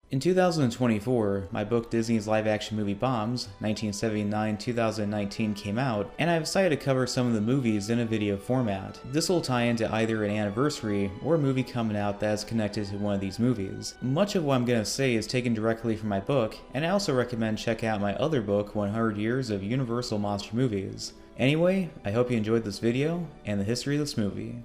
In 2024, my book Disney's live-action movie Bombs, 1979-2019 came out, and I've decided to cover some of the movies in a video format. This will tie into either an anniversary or a movie coming out that is connected to one of these movies. Much of what I'm going to say is taken directly from my book, and I also recommend check out my other book, 100 Years of Universal Monster Movies. Anyway, I hope you enjoyed this video and the history of this movie.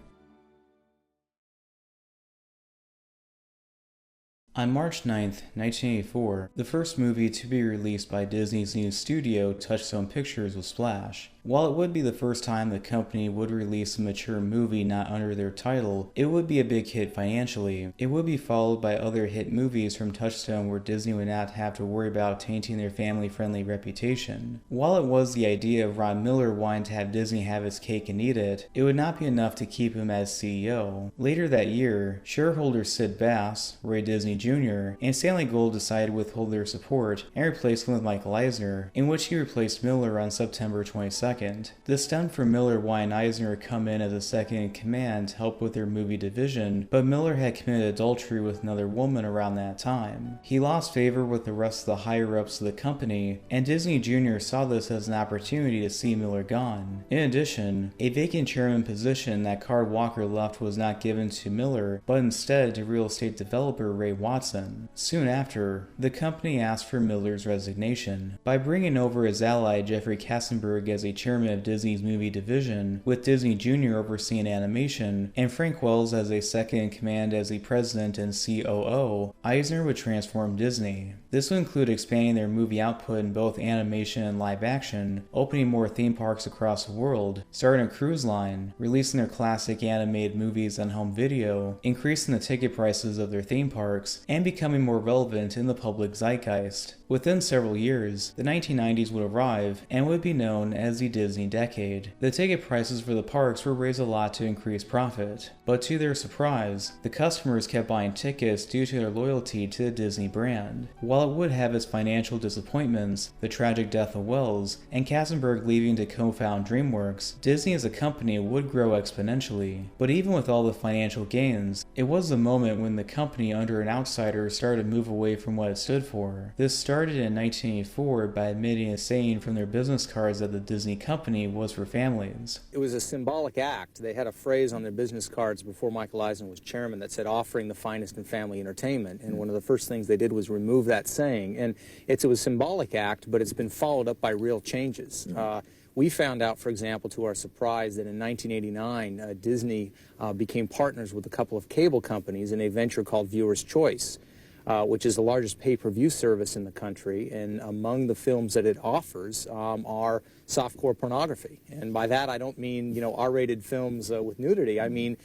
On March 9th, 1984, the first movie to be released by Disney's new studio, Touchstone Pictures, was Splash. While it would be the first time the company would release a mature movie not under their title, it would be a big hit financially. It would be followed by other hit movies from Touchstone where Disney would not have to worry about tainting their family-friendly reputation. While it was the idea of Ron Miller wanting to have Disney have his cake and eat it, it would not be enough to keep him as CEO. Later that year, shareholders Sid Bass, Ray Disney Jr., and Stanley Gold decided to withhold their support and replace him with Michael Eisner, in which he replaced Miller on September 22nd. This stemmed from Miller wanting Eisner to come in as a second in command to help with their movie division, but Miller had committed adultery with another woman around that time. He lost favor with the rest of the higher-ups of the company, and Disney Jr. saw this as an opportunity to see Miller gone. In addition, a vacant chairman position that Card Walker left was not given to Miller, but instead to real estate developer Ray Watson. Soon after, the company asked for Miller's resignation. By bringing over his ally Jeffrey Katzenberg as a chairman of Disney's movie division, with Disney Jr. overseeing animation, and Frank Wells as a second in command as the president and COO, Eisner would transform Disney. This would include expanding their movie output in both animation and live action, opening more theme parks across the world, starting a cruise line, releasing their classic animated movies on home video, increasing the ticket prices of their theme parks, and becoming more relevant in the public zeitgeist. Within several years, the 1990s would arrive and would be known as the Disney decade. The ticket prices for the parks were raised a lot to increase profit, but to their surprise, the customers kept buying tickets due to their loyalty to the Disney brand. While it would have its financial disappointments, the tragic death of Wells, and Katzenberg leaving to co-found DreamWorks, Disney as a company would grow exponentially. But even with all the financial gains, it was the moment when the company under an outsider started to move away from what it stood for. This started in 1984 by admitting a saying from their business cards that the Disney company was for families. It was a symbolic act. They had a phrase on their business cards before Michael Eisner was chairman that said offering the finest in family entertainment, and one of the first things they did was remove that saying. And it was a symbolic act, but it's been followed up by real changes. We found out, for example, to our surprise, that in 1989, Disney became partners with a couple of cable companies in a venture called Viewer's Choice, which is the largest pay-per-view service in the country, and among the films that it offers are softcore pornography. And by that I don't mean, R-rated films with nudity. I mean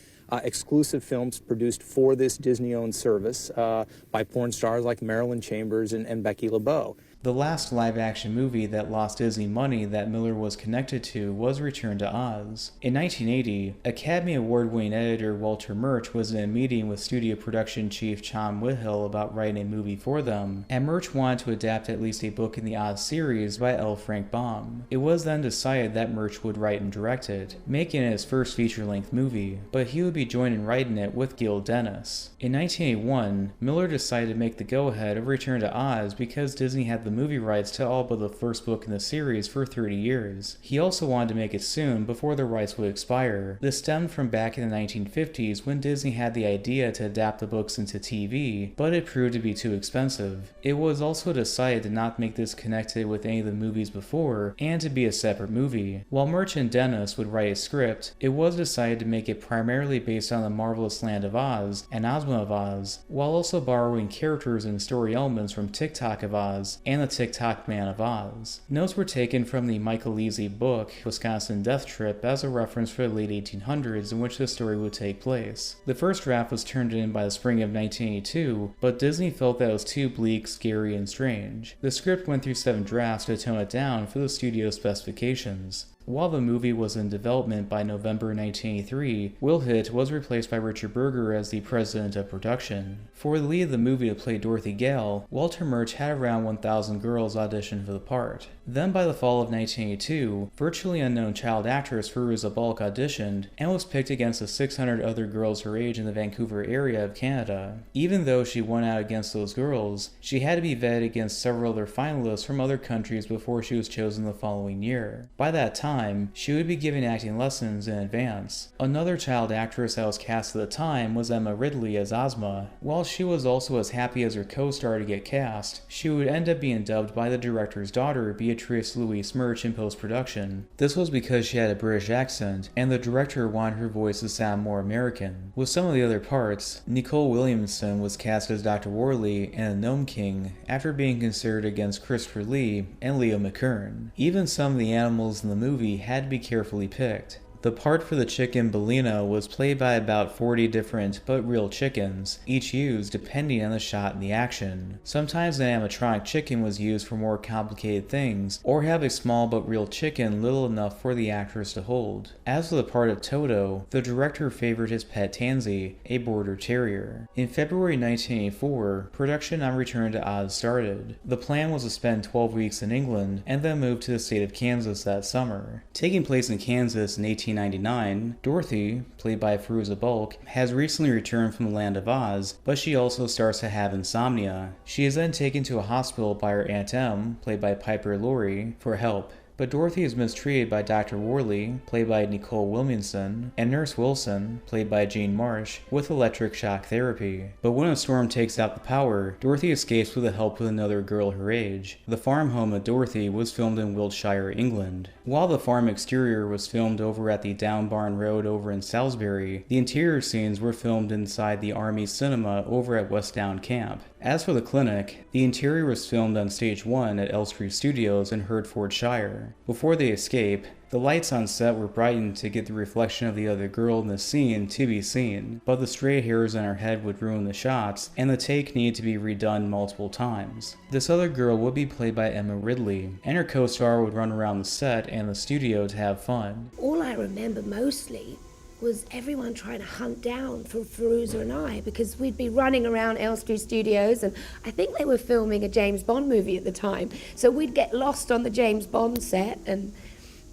exclusive films produced for this Disney-owned service by porn stars like Marilyn Chambers and Becky LeBeau. The last live-action movie that lost Disney money that Miller was connected to was Return to Oz. In 1980, Academy Award-winning editor Walter Murch was in a meeting with studio production chief Tom Whithill about writing a movie for them, and Murch wanted to adapt at least a book in the Oz series by L. Frank Baum. It was then decided that Murch would write and direct it, making it his first feature-length movie, but he would be joined in writing it with Gil Dennis. In 1981, Miller decided to make the go-ahead of Return to Oz because Disney had the movie rights to all but the first book in the series for 30 years. He also wanted to make it soon before the rights would expire. This stemmed from back in the 1950s when Disney had the idea to adapt the books into TV, but it proved to be too expensive. It was also decided to not make this connected with any of the movies before and to be a separate movie. While Murch and Dennis would write a script, it was decided to make it primarily based on the Marvelous Land of Oz and Ozma of Oz, while also borrowing characters and story elements from Tick-Tock of Oz and the Tick-Tock Man of Oz. Notes were taken from the Michael Levy book, Wisconsin Death Trip, as a reference for the late 1800s in which the story would take place. The first draft was turned in by the spring of 1982, but Disney felt that it was too bleak, scary, and strange. The script went through 7 drafts to tone it down for the studio's specifications. While the movie was in development by November 1983, Will Hitt was replaced by Richard Berger as the president of production. For the lead of the movie to play Dorothy Gale, Walter Murch had around 1,000 girls audition for the part. Then by the fall of 1982, virtually unknown child actress Fairuza Balk auditioned and was picked against the 600 other girls her age in the Vancouver area of Canada. Even though she won out against those girls, she had to be vetted against several other finalists from other countries before she was chosen the following year. By that time, she would be giving acting lessons in advance. Another child actress that was cast at the time was Emma Ridley as Ozma. While she was also as happy as her co-star to get cast, she would end up being dubbed by the director's daughter, Beatrice Louise Murch, in post-production. This was because she had a British accent, and the director wanted her voice to sound more American. With some of the other parts, Nicole Williamson was cast as Dr. Worley and the Gnome King after being considered against Christopher Lee and Leo McKern. Even some of the animals in the movie had to be carefully picked. The part for the chicken Bellina was played by about 40 different but real chickens, each used depending on the shot and the action. Sometimes an animatronic chicken was used for more complicated things, or have a small but real chicken little enough for the actress to hold. As for the part of Toto, the director favored his pet Tansy, a border terrier. In February 1984, production on Return to Oz started. The plan was to spend 12 weeks in England and then move to the state of Kansas that summer. Taking place in Kansas in 1899, Dorothy, played by Fairuza Balk, has recently returned from the land of Oz, but she also starts to have insomnia. She is then taken to a hospital by her Aunt Em, played by Piper Laurie, for help. But Dorothy is mistreated by Dr. Worley, played by Nicole Williamson, and Nurse Wilson, played by Jean Marsh, with electric shock therapy. But when a storm takes out the power, Dorothy escapes with the help of another girl her age. The farm home of Dorothy was filmed in Wiltshire, England. While the farm exterior was filmed over at the Down Barn Road over in Salisbury, the interior scenes were filmed inside the Army Cinema over at West Down Camp. As for the clinic, the interior was filmed on Stage 1 at Elstree Studios in Hertfordshire. Before they escape, the lights on set were brightened to get the reflection of the other girl in the scene to be seen, but the stray hairs on her head would ruin the shots, and the take needed to be redone multiple times. This other girl would be played by Emma Ridley, and her co-star would run around the set and the studio to have fun. All I remember mostly was everyone trying to hunt down for Fairuza and I, because we'd be running around Elstree Studios, and I think they were filming a James Bond movie at the time, so we'd get lost on the James Bond set, and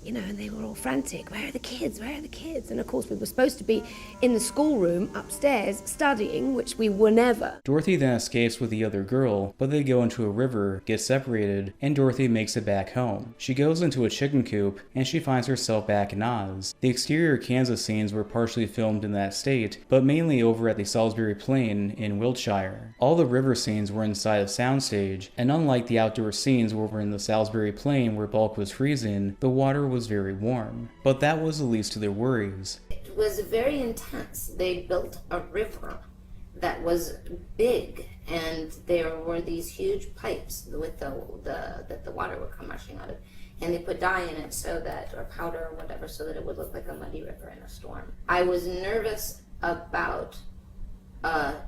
and they were all frantic. Where are the kids? Where are the kids? And of course we were supposed to be in the schoolroom upstairs studying, which we were never. Dorothy then escapes with the other girl, but they go into a river, get separated, and Dorothy makes it back home. She goes into a chicken coop, and she finds herself back in Oz. The exterior Kansas scenes were partially filmed in that state, but mainly over at the Salisbury Plain in Wiltshire. All the river scenes were inside a soundstage, and unlike the outdoor scenes over in the Salisbury Plain where Balk was freezing, the water was very warm. But that was the least of their worries. It was very intense. They built a river that was big, and there were these huge pipes with that the water would come rushing out of, and they put dye in it so that, or powder or whatever, so that it would look like a muddy river in a storm. I was nervous about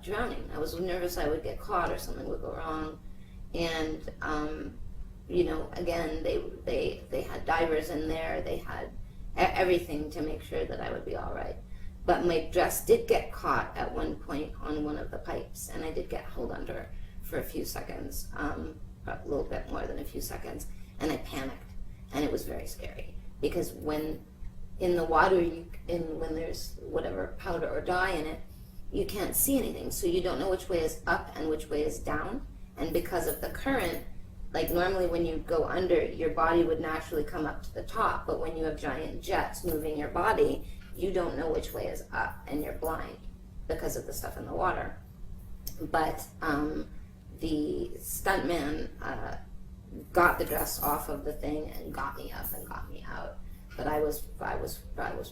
drowning. I was nervous I would get caught or something would go wrong, and again, they had divers in there, they had everything to make sure that I would be all right. But my dress did get caught at one point on one of the pipes, and I did get held under for a few seconds, a little bit more than a few seconds, and I panicked, and it was very scary, because when in the water, when there's whatever powder or dye in it, you can't see anything, so you don't know which way is up and which way is down, and because of the current, like normally when you go under, your body would naturally come up to the top, but when you have giant jets moving your body, you don't know which way is up, and you're blind because of the stuff in the water. But the stuntman got the dress off of the thing and got me up and got me out. But I was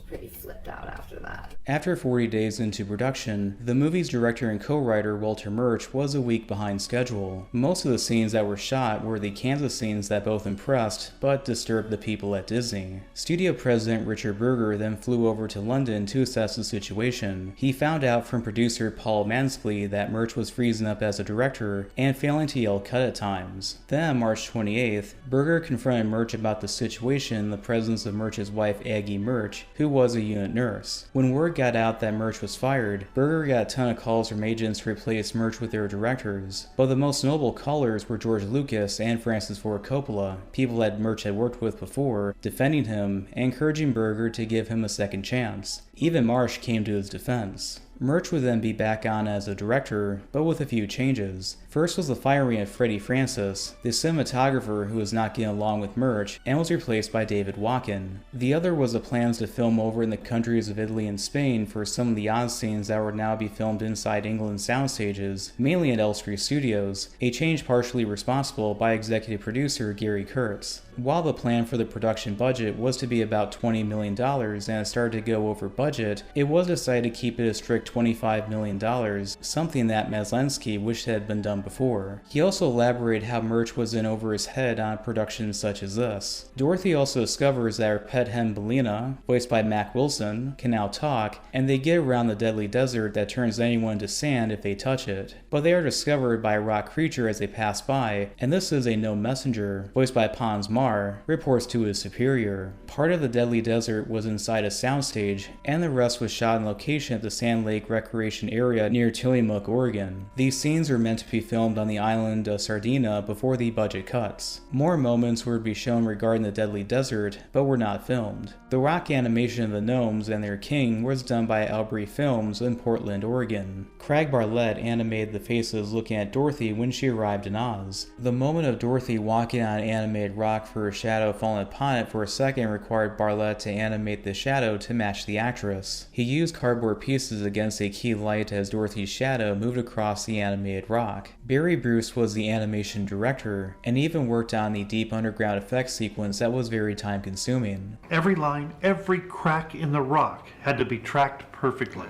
pretty flipped out after that. After 40 days into production, the movie's director and co-writer Walter Murch was a week behind schedule. Most of the scenes that were shot were the Kansas scenes that both impressed but disturbed the people at Disney. Studio president Richard Berger then flew over to London to assess the situation. He found out from producer Paul Manspley that Murch was freezing up as a director and failing to yell cut at times. Then on March 28th, Berger confronted Murch about the situation in the presence of Murch Murch's wife Aggie Murch, who was a unit nurse. When word got out that Murch was fired, Berger got a ton of calls from agents to replace Murch with their directors, but the most notable callers were George Lucas and Francis Ford Coppola, people that Murch had worked with before, defending him and encouraging Berger to give him a second chance. Even Marsh came to his defense. Murch would then be back on as a director, but with a few changes. First was the firing of Freddie Francis, the cinematographer who was not getting along with Murch, and was replaced by David Walken. The other was the plans to film over in the countries of Italy and Spain for some of the odd scenes that would now be filmed inside England sound stages, mainly at Elstree Studios, a change partially responsible by executive producer Gary Kurtz. While the plan for the production budget was to be about $20 million and it started to go over budget, it was decided to keep it a strict $25 million, something that Maslensky wished had been done before. He also elaborated how Murch was in over his head on productions such as this. Dorothy also discovers that her pet hen Belina, voiced by Mac Wilson, can now talk, and they get around the deadly desert that turns anyone to sand if they touch it. But they are discovered by a rock creature as they pass by, and this is a gnome messenger, voiced by Pons Mar, reports to his superior. Part of the deadly desert was inside a soundstage, and the rest was shot on location at the Sand Lake Recreation Area near Tillamook, Oregon. These scenes were meant to be filmed on the island of Sardinia before the budget cuts. More moments were to be shown regarding the deadly desert, but were not filmed. The rock animation of the gnomes and their king was done by Albury Films in Portland, Oregon. Craig Barlett animated the faces looking at Dorothy when she arrived in Oz. The moment of Dorothy walking on an animated rock for a shadow falling upon it for a second required Barlett to animate the shadow to match the actress. He used cardboard pieces against a key light as Dorothy's shadow moved across the animated rock. Barry Bruce was the animation director, and even worked on the deep underground effects sequence that was very time consuming. Every line, every crack in the rock had to be tracked perfectly.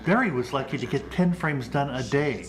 Barry was lucky to get 10 frames done a day,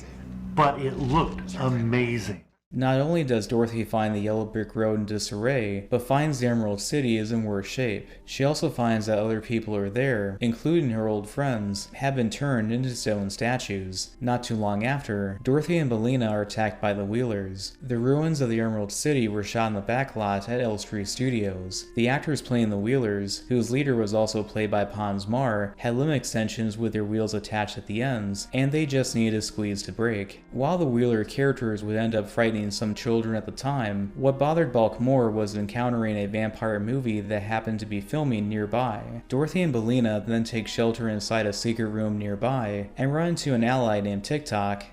but it looked amazing. Not only does Dorothy find the yellow brick road in disarray, but finds the Emerald City is in worse shape. She also finds that other people are there, including her old friends, have been turned into stone statues. Not too long after, Dorothy and Belina are attacked by the Wheelers. The ruins of the Emerald City were shot in the backlot at Elstree Studios. The actors playing the Wheelers, whose leader was also played by Pons Mar, had limb extensions with their wheels attached at the ends, and they just needed a squeeze to break. While the Wheeler characters would end up frightening some children at the time, what bothered Balk more was encountering a vampire movie that happened to be filming nearby. Dorothy and Belina then take shelter inside a secret room nearby and run into an ally named TikTok.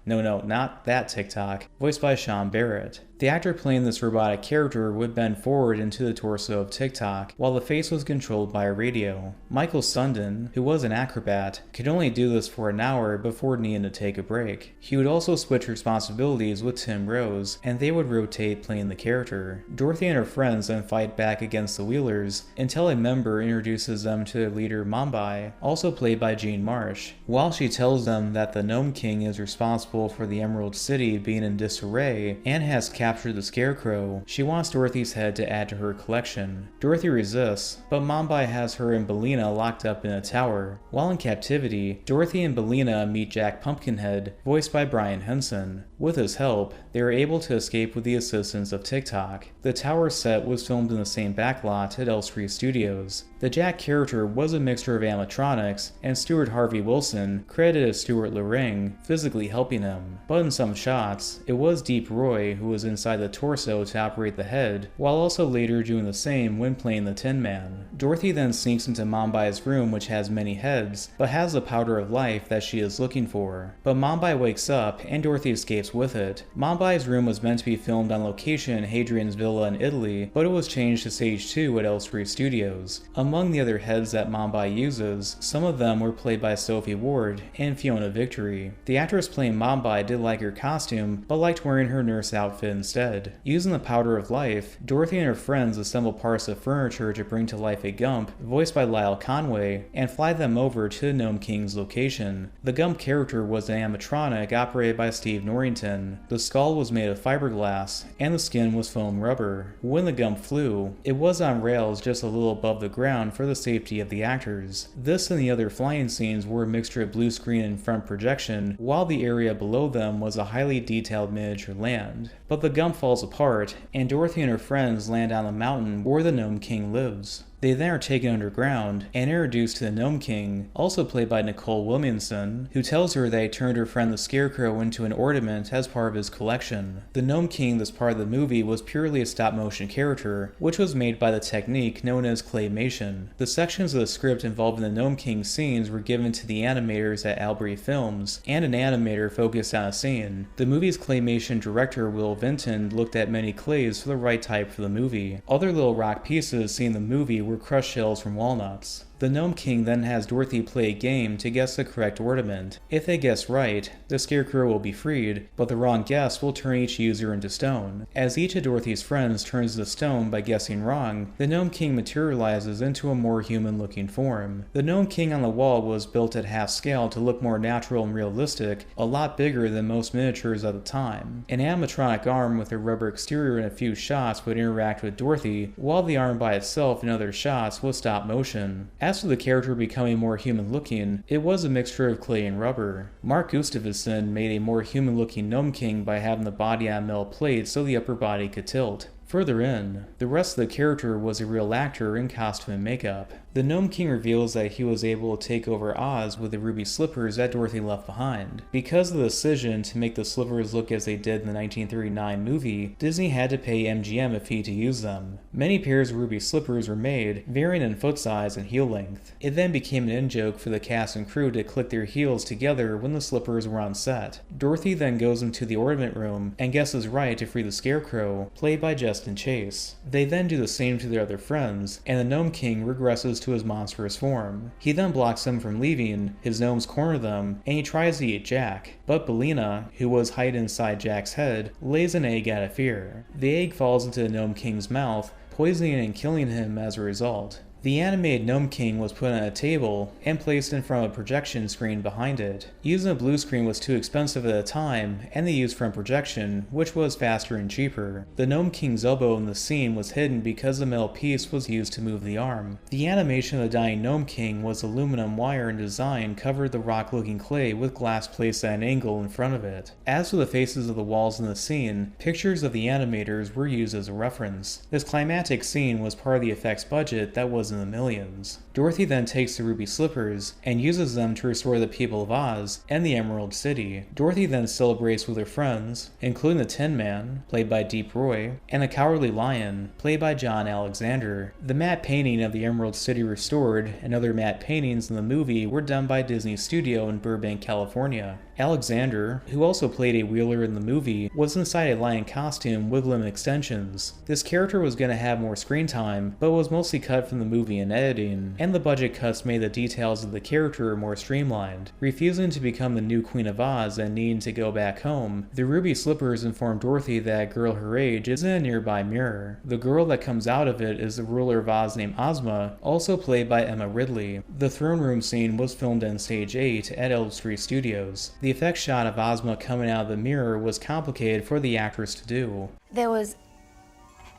No, not that TikTok, voiced by Sean Barrett. The actor playing this robotic character would bend forward into the torso of TikTok, while the face was controlled by a radio. Michael Sundin, who was an acrobat, could only do this for an hour before needing to take a break. He would also switch responsibilities with Tim Rose, and they would rotate playing the character. Dorothy and her friends then fight back against the Wheelers until a member introduces them to their leader Mombai, also played by Jean Marsh. While she tells them that the Gnome King is responsible for the Emerald City being in disarray and has captured the Scarecrow, she wants Dorothy's head to add to her collection. Dorothy resists, but Mombai has her and Belina locked up in a tower. While in captivity, Dorothy and Belina meet Jack Pumpkinhead, voiced by Brian Henson. With his help, they are able to escape with the assistance of TikTok. The tower set was filmed in the same backlot at Elstree Studios. The Jack character was a mixture of animatronics, and Stuart Harvey Wilson, credited as Stuart Lorang, physically helping him. But in some shots, it was Deep Roy who was inside the torso to operate the head, while also later doing the same when playing the Tin Man. Dorothy then sneaks into Mombai's room, which has many heads, but has the powder of life that she is looking for. But Mombai wakes up, and Dorothy escapes with it. Mombai's room was meant to be filmed on location in Hadrian's Villa in Italy, but it was changed to stage 2 at Elstree Studios. Among the other heads that Mombai uses, some of them were played by Sophie Ward and Fiona Victory. The actress playing Mombai did like her costume, but liked wearing her nurse outfit instead. Using the powder of life, Dorothy and her friends assemble parts of furniture to bring to life a Gump, voiced by Lyle Conway, and fly them over to the Gnome King's location. The Gump character was an animatronic operated by Steve Norrington, tin. The skull was made of fiberglass, and the skin was foam rubber. When the gum flew, it was on rails just a little above the ground for the safety of the actors. This and the other flying scenes were a mixture of blue screen and front projection, while the area below them was a highly detailed miniature land. But the gum falls apart, and Dorothy and her friends land on the mountain where the Gnome King lives. They then are taken underground and introduced to the Gnome King, also played by Nicole Williamson, who tells her that he turned her friend the Scarecrow into an ornament as part of his collection. The Gnome King this part of the movie was purely a stop-motion character, which was made by the technique known as claymation. The sections of the script involving the Gnome King scenes were given to the animators at Albury Films, and an animator focused on a scene. The movie's claymation director Will Vinton looked at many clays for the right type for the movie. Other little rock pieces seen in the movie were crushed shells from walnuts. The Gnome King then has Dorothy play a game to guess the correct ornament. If they guess right, the Scarecrow will be freed, but the wrong guess will turn each user into stone. As each of Dorothy's friends turns into stone by guessing wrong, the Gnome King materializes into a more human-looking form. The Gnome King on the wall was built at half scale to look more natural and realistic, a lot bigger than most miniatures at the time. An animatronic arm with a rubber exterior in a few shots would interact with Dorothy, while the arm by itself in other shots was stop motion. As for the character becoming more human-looking, it was a mixture of clay and rubber. Mark Gustafsson made a more human-looking Gnome King by having the body on metal plates so the upper body could tilt. Further in, the rest of the character was a real actor in costume and makeup. The Gnome King reveals that he was able to take over Oz with the ruby slippers that Dorothy left behind. Because of the decision to make the slippers look as they did in the 1939 movie, Disney had to pay MGM a fee to use them. Many pairs of ruby slippers were made, varying in foot size and heel length. It then became an in-joke for the cast and crew to click their heels together when the slippers were on set. Dorothy then goes into the ornament room and guesses right to free the Scarecrow, played by Justin Chase. They then do the same to their other friends, and the Gnome King regresses to his monstrous form. He then blocks them from leaving, his gnomes corner them, and he tries to eat Jack. But Bellina, who was hiding inside Jack's head, lays an egg out of fear. The egg falls into the Gnome King's mouth, poisoning and killing him as a result. The animated Gnome King was put on a table and placed in front of a projection screen behind it. Using a blue screen was too expensive at the time, and they used front projection, which was faster and cheaper. The Gnome King's elbow in the scene was hidden because the metal piece was used to move the arm. The animation of the dying Gnome King was aluminum wire in design covered the rock-looking clay with glass placed at an angle in front of it. As for the faces of the walls in the scene, pictures of the animators were used as a reference. This climactic scene was part of the effects budget that was in the millions. Dorothy then takes the ruby slippers and uses them to restore the people of Oz and the Emerald City. Dorothy then celebrates with her friends, including the Tin Man, played by Deep Roy, and the Cowardly Lion, played by John Alexander. The matte painting of the Emerald City restored and other matte paintings in the movie were done by Disney Studio in Burbank, California. Alexander, who also played a Wheeler in the movie, was inside a lion costume with limb extensions. This character was going to have more screen time, but was mostly cut from the movie in editing, and the budget cuts made the details of the character more streamlined. Refusing to become the new Queen of Oz and needing to go back home, the ruby slippers inform Dorothy that a girl her age is in a nearby mirror. The girl that comes out of it is the ruler of Oz named Ozma, also played by Emma Ridley. The throne room scene was filmed in Stage 8 at Elstree Studios. The effect shot of Ozma coming out of the mirror was complicated for the actress to do. There was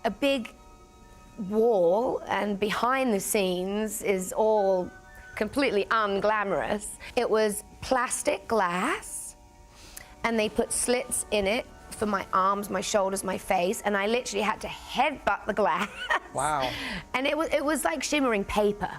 a big wall, and behind the scenes is all completely unglamorous. It was plastic glass, and they put slits in it for my arms, my shoulders, my face, and I literally had to headbutt the glass. Wow. And it was like shimmering paper.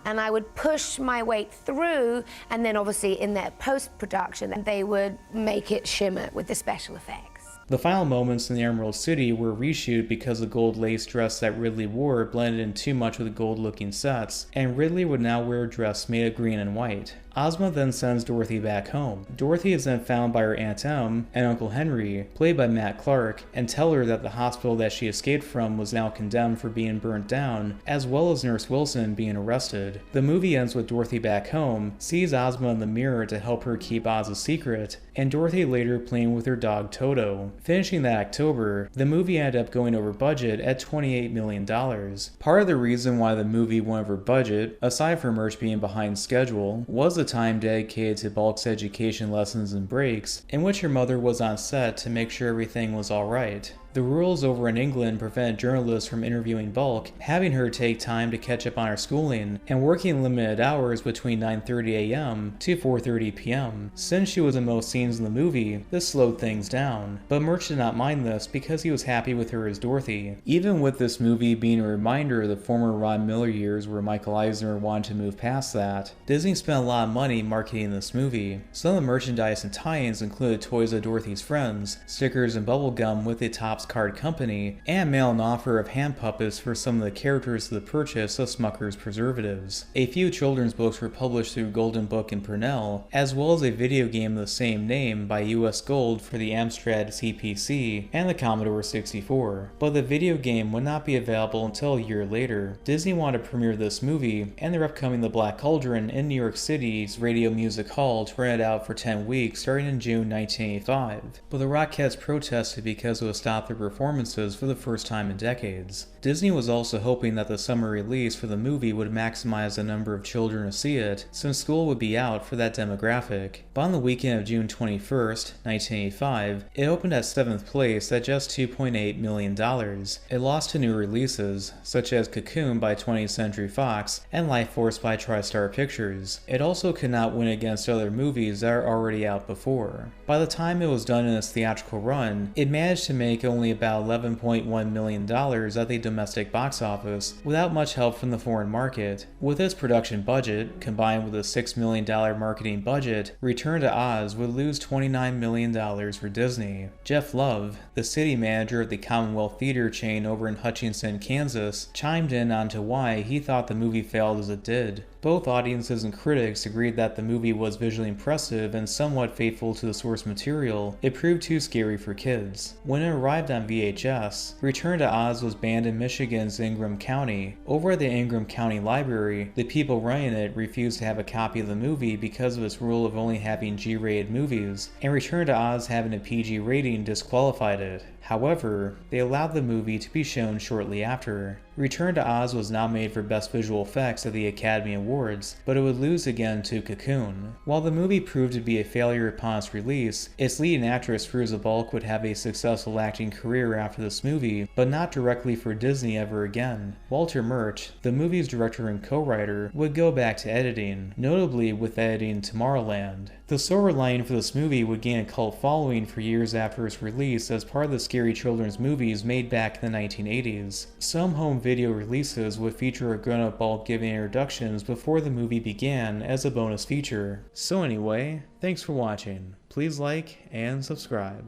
And I would push my weight through, and then obviously in their post-production, they would make it shimmer with the special effects. The final moments in the Emerald City were reshoot because the gold lace dress that Ridley wore blended in too much with the gold-looking sets, and Ridley would now wear a dress made of green and white. Ozma then sends Dorothy back home. Dorothy is then found by her Aunt Em and Uncle Henry, played by Matt Clark, and tell her that the hospital that she escaped from was now condemned for being burnt down, as well as Nurse Wilson being arrested. The movie ends with Dorothy back home, sees Ozma in the mirror to help her keep Oz a secret, and Dorothy later playing with her dog Toto. Finishing that October, the movie ended up going over budget at $28 million. Part of the reason why the movie went over budget, aside from Murch being behind schedule, was the time dedicated to Bulk's education lessons and breaks, in which her mother was on set to make sure everything was alright. The rules over in England prevented journalists from interviewing Bulk, having her take time to catch up on her schooling, and working limited hours between 9:30 a.m. to 4:30 p.m. Since she was in most scenes in the movie, this slowed things down, but Murch did not mind this because he was happy with her as Dorothy. Even with this movie being a reminder of the former Ron Miller years where Michael Eisner wanted to move past that, Disney spent a lot of money marketing this movie. Some of the merchandise and tie-ins included toys of Dorothy's friends, stickers and bubble gum with the top Card Company, and mail an offer of hand puppets for some of the characters to the purchase of Smucker's preservatives. A few children's books were published through Golden Book and Purnell, as well as a video game of the same name by US Gold for the Amstrad CPC and the Commodore 64. But the video game would not be available until a year later. Disney wanted to premiere this movie, and they're upcoming The Black Cauldron in New York City's Radio Music Hall to rent it out for 10 weeks starting in June 1985. But the Rockettes protested because it was stopped their performances for the first time in decades. Disney was also hoping that the summer release for the movie would maximize the number of children to see it, since school would be out for that demographic. But on the weekend of June 21st, 1985, it opened at 7th place at just $2.8 million. It lost to new releases, such as Cocoon by 20th Century Fox and Life Force by TriStar Pictures. It also could not win against other movies that are already out before. By the time it was done in its theatrical run, it managed to make only about $11.1 million at the domestic box office, without much help from the foreign market. With its production budget, combined with a $6 million marketing budget, Return to Oz would lose $29 million for Disney. Jeff Love, the city manager of the Commonwealth Theater chain over in Hutchinson, Kansas, chimed in onto why he thought the movie failed as it did. Both audiences and critics agreed that the movie was visually impressive and somewhat faithful to the source material. It proved too scary for kids. When it arrived on VHS, Return to Oz was banned in Michigan's Ingham County. Over at the Ingham County Library, the people running it refused to have a copy of the movie because of its rule of only having G-rated movies, and Return to Oz having a PG rating disqualified it. However, they allowed the movie to be shown shortly after. Return to Oz was nominated for Best Visual Effects at the Academy Awards, but it would lose again to Cocoon. While the movie proved to be a failure upon its release, its leading actress Fairuza Balk would have a successful acting career after this movie, but not directly for Disney ever again. Walter Murch, the movie's director and co-writer, would go back to editing, notably with editing Tomorrowland. The silver lining for this movie would gain a cult following for years after its release as part of the scary children's movies made back in the 1980s. Some home video releases would feature a grown-up Bulk giving introductions before the movie began as a bonus feature. So anyway, thanks for watching. Please like and subscribe.